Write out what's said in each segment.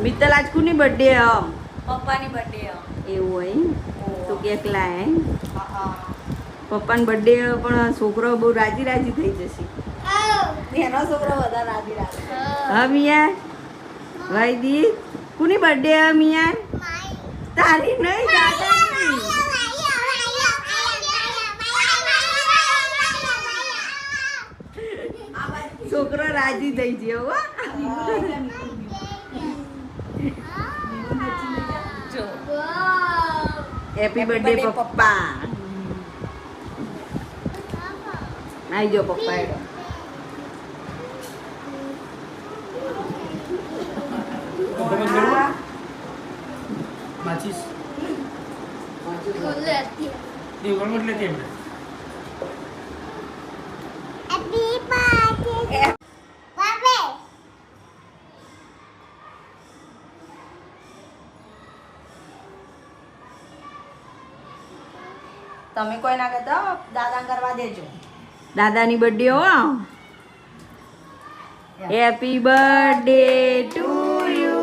મિત્તલ આજ કોની બર્થડે હે? પપ્પાની બર્થડે એવું હોય તો કેક લાય હા પપ્પાની બર્થડે પણ છોકરો બહુ રાજી રાજી થઈ જશે. એનો છોકરો વધારે રાજી રાજી. હા મિયા ભાઈ દી કોની બર્થડે હે મિયા? તારી નહીં દાદાની. છોકરો રાજી થઈ ગયો હો. જો હેપી બર્થડે પપ્પા. આવી જાઓ પપ્પા એડો. માચીસ ये गलत लेते हैं તમે કોઈ ના કહેતા દાદા કરવા દેજો. દાદાની બર્થડે હો. Happy birthday to you.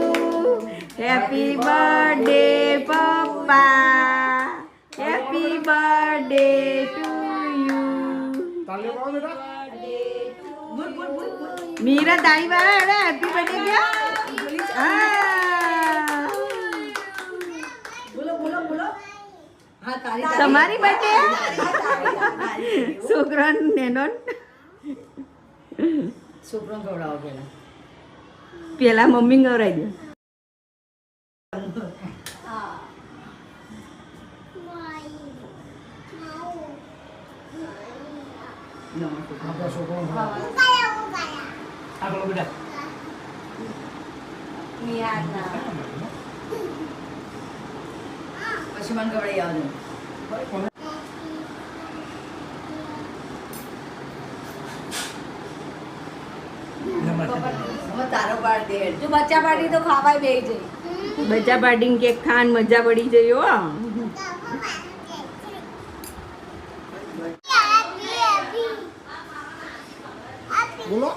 Happy birthday પપ્પા. Happy birthday to you. ताले पाओ बेटा મીરા તારી વાળા હેપી બર્થડે ક્યાં? બોલો બોલો બોલો. હા તારી તમારી બર્થડે છોકરા નેનો છોકરો ગવડાવો પેલા. પેલા મમ્મી ગવરાઈ દે. आपका छोकरो આગળ બેટા મિયાના પછી મને ગવડાઈ આવજો. હવે તારો બર્થડે જો બચ્ચા પાર્ટી તો ખાવાય બેહી જઈ. બચ્ચા પાર્ટી કેક ખાન મજા પડી જઈ હો. બોલો